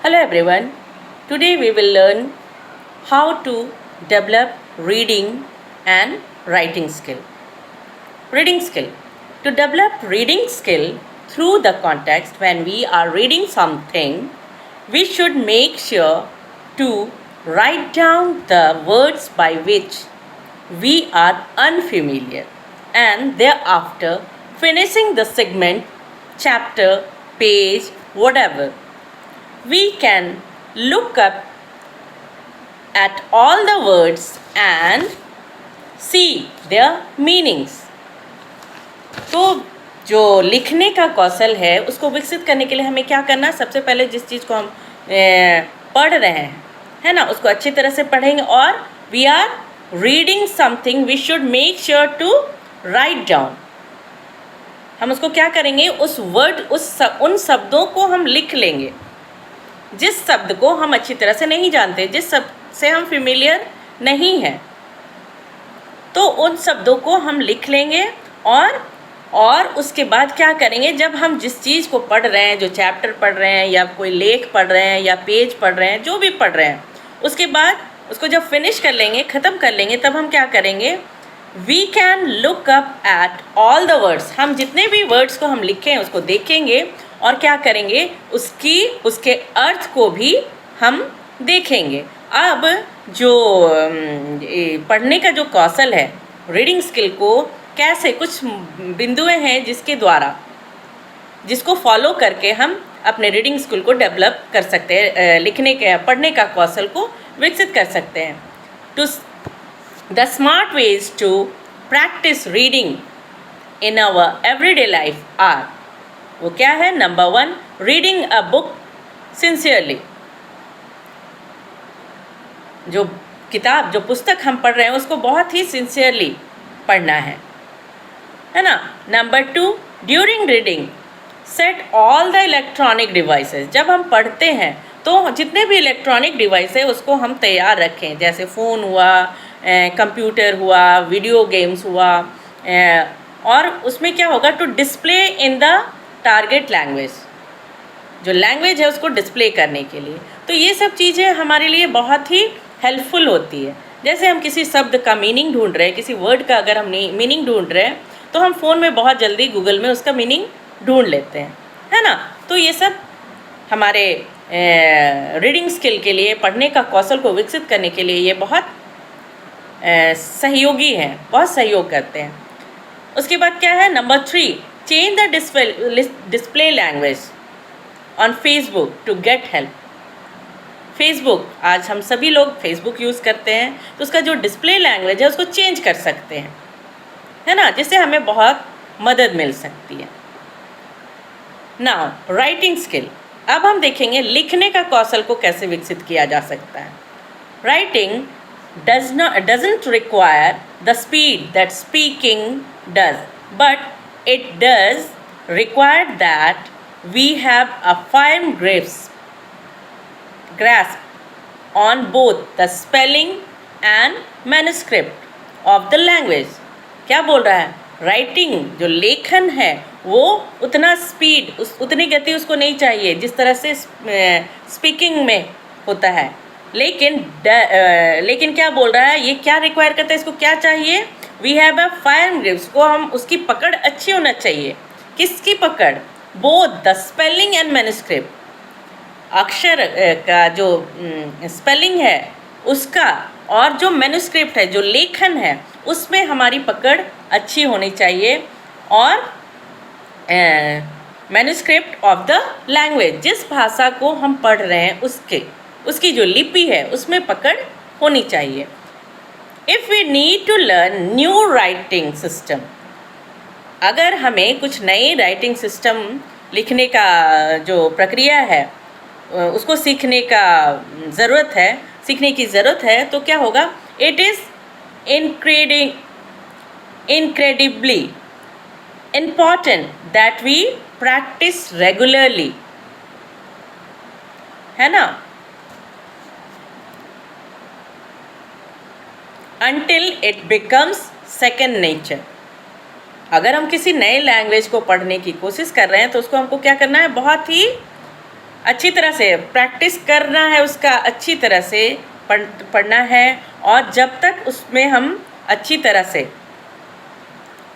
Hello everyone. Today we will learn how to develop reading and writing skill. Reading skill. To develop reading skill through the context when we are reading something, we should make sure to write down the words by which we are unfamiliar and thereafter finishing the segment, chapter, page, whatever. We can look up at all the words and see their meanings. तो जो लिखने का कौशल है उसको विकसित करने के लिए हमें क्या करना है? सबसे पहले जिस चीज़ को हम पढ़ रहे हैं, है ना, उसको अच्छी तरह से पढ़ेंगे और we are reading something, we should make sure to write down. हम उसको क्या करेंगे? उस वर्ड उन शब्दों को हम लिख लेंगे जिस शब्द को हम अच्छी तरह से नहीं जानते, जिस शब्द से हम फेमिलियर नहीं हैं, तो उन शब्दों को हम लिख लेंगे और उसके बाद क्या करेंगे? जब हम जिस चीज़ को पढ़ रहे हैं, जो चैप्टर पढ़ रहे हैं या कोई लेख पढ़ रहे हैं या पेज पढ़ रहे हैं, जो भी पढ़ रहे हैं, उसके बाद उसको जब फिनिश कर लेंगे, ख़त्म कर लेंगे, तब हम क्या करेंगे? We can look up at all the words. हम जितने भी वर्ड्स को हम लिखे हैं उसको देखेंगे और क्या करेंगे? उसके अर्थ को भी हम देखेंगे. अब जो पढ़ने का जो कौशल है, रीडिंग स्किल को कैसे, कुछ बिंदुएं हैं जिसको फॉलो करके हम अपने रीडिंग स्किल को डेवलप कर सकते हैं, पढ़ने का कौशल को विकसित कर सकते हैं. Two the smart ways to practise reading in our everyday life are, वो क्या है? Number 1, reading a book sincerely. जो पुस्तक हम पढ़ रहे हैं उसको बहुत ही सिंसियरली पढ़ना है ना. Number 2, during reading set all the electronic devices. जब हम पढ़ते हैं तो जितने भी इलेक्ट्रॉनिक डिवाइस है उसको हम तैयार रखें, जैसे फ़ोन हुआ, कंप्यूटर हुआ, वीडियो गेम्स हुआ, और उसमें क्या होगा? To display in the target language, जो लैंग्वेज है उसको डिस्प्ले करने के लिए. तो ये सब चीज़ें हमारे लिए बहुत ही हेल्पफुल होती है. जैसे हम किसी शब्द का मीनिंग ढूंढ रहे हैं, किसी वर्ड का अगर हम मीनिंग ढूंढ रहे हैं तो हम फ़ोन में बहुत जल्दी गूगल में उसका मीनिंग ढूंढ लेते हैं, है ना. तो ये सब हमारे रीडिंग स्किल के लिए, पढ़ने का कौशल को विकसित करने के लिए ये बहुत सहयोगी हैं, बहुत सहयोग करते हैं. उसके बाद क्या है? Number 3, change the display language on Facebook to get help. Facebook, आज हम सभी लोग फेसबुक यूज़ करते हैं, तो उसका जो डिस्प्ले लैंग्वेज है उसको चेंज कर सकते हैं, है ना, जिससे हमें बहुत मदद मिल सकती है. Now writing skill. अब हम लिखने का कौशल को कैसे विकसित किया जा सकता है. Writing doesn't require the speed that speaking does, but it does require that we have a firm grasp on both the spelling and manuscript of the language. क्या बोल रहा है? राइटिंग, जो लेखन है, वो उतना स्पीड, उतनी गति उसको नहीं चाहिए जिस तरह से स्पीकिंग में होता है. लेकिन क्या बोल रहा है? ये क्या रिक्वायर करता है? इसको क्या चाहिए? We have a fire grips, को हम उसकी पकड़ अच्छी होना चाहिए. किसकी पकड़? Both the spelling and manuscript. अक्षर का जो स्पेलिंग है उसका और जो मैन्युस्क्रिप्ट है, जो लेखन है, उसमें हमारी पकड़ अच्छी होनी चाहिए. और मैन्युस्क्रिप्ट ऑफ द लैंग्वेज, जिस भाषा को हम पढ़ रहे हैं उसकी जो लिपि है उसमें पकड़ होनी चाहिए. If we need to learn new writing system, अगर हमें कुछ नए राइटिंग सिस्टम लिखने का जो प्रक्रिया है उसको सीखने की ज़रूरत है, तो क्या होगा? It is incredibly important that we practice regularly, है ना, until it becomes second nature. अगर हम किसी नए लैंग्वेज को पढ़ने की कोशिश कर रहे हैं तो उसको हमको क्या करना है? बहुत ही अच्छी तरह से प्रैक्टिस करना है, उसका अच्छी तरह से पढ़ना है, और जब तक उसमें हम अच्छी तरह से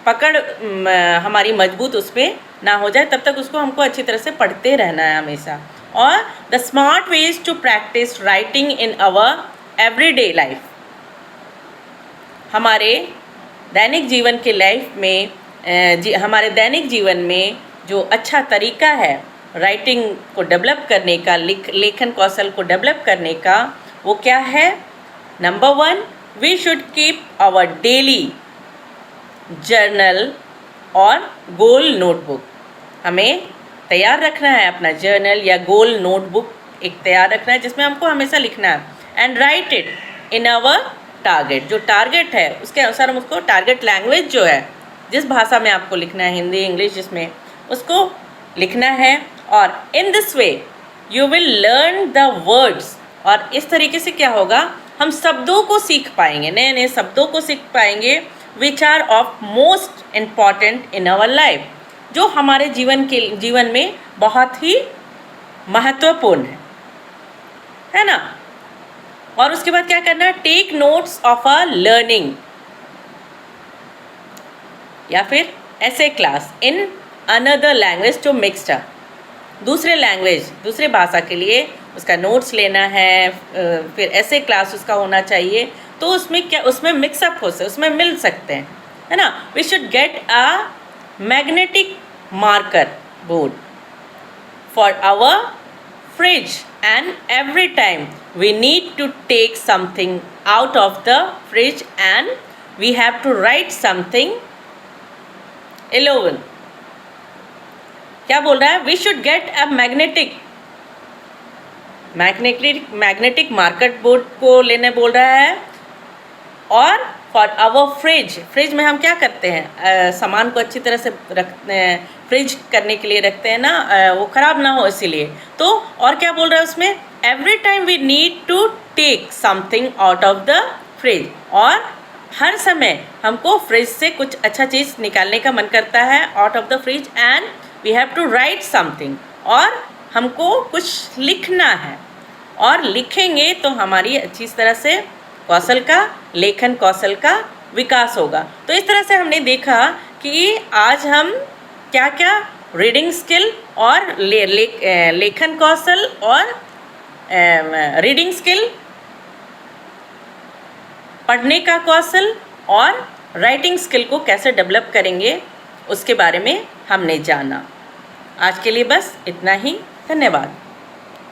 पकड़ हमारी मजबूत उसमें ना हो जाए तब तक उसको हमको अच्छी तरह से पढ़ते रहना है हमेशा। और the smart ways to practise writing in our everyday life, हमारे दैनिक जीवन के लाइफ में हमारे दैनिक जीवन में जो अच्छा तरीका है राइटिंग को डेवलप करने का, लेखन कौशल को डेवलप करने का, वो क्या है? Number 1, we should keep our daily journal और गोल नोटबुक। हमें तैयार रखना है अपना जर्नल या गोल नोटबुक एक तैयार रखना है जिसमें हमको हमेशा लिखना है। And write it in our target, जो टारगेट है उसके अनुसार हम उसको टारगेट लैंग्वेज जो है, जिस भाषा में आपको लिखना है, हिंदी इंग्लिश जिसमें, उसको लिखना है। और in this way you will learn the words, और इस तरीके से क्या होगा, हम शब्दों को सीख पाएंगे, नए नए शब्दों को सीख पाएंगे, which are of most important in our life, जो हमारे जीवन में बहुत ही महत्वपूर्ण है ना। और उसके बाद क्या करना है? Take notes of a learning या फिर ऐसे class in another language to mixed up, दूसरे लैंग्वेज, दूसरे भाषा के लिए उसका नोट्स लेना है, फिर ऐसे क्लास उसका होना चाहिए, तो उसमें क्या, उसमें मिक्सअप हो सकते, उसमें मिल सकते हैं, है ना। We should get a magnetic marker board for our fridge, and every time we need to take something out of the fridge and we have to write something 11। क्या बोल रहा है? we should get a magnetic marker board को लेने बोल रहा है। और फॉर आवर फ्रिज में हम क्या करते हैं, सामान को अच्छी तरह से रखते हैं, फ्रिज करने के लिए रखते हैं ना, वो ख़राब ना हो इसीलिए। तो और क्या बोल रहा है उसमें? Every time we need to take something out of the fridge, और हर समय हमको फ्रिज से कुछ अच्छा चीज़ निकालने का मन करता है out of the fridge, and we have to write something, और हमको कुछ लिखना है, और लिखेंगे तो हमारी अच्छी तरह से कौशल का, लेखन कौशल का विकास होगा। तो इस तरह से हमने देखा कि आज हम क्या क्या रीडिंग स्किल और लेखन कौशल और रीडिंग स्किल, पढ़ने का कौशल और राइटिंग स्किल को कैसे डेवलप करेंगे उसके बारे में हमने जाना। आज के लिए बस इतना ही। धन्यवाद।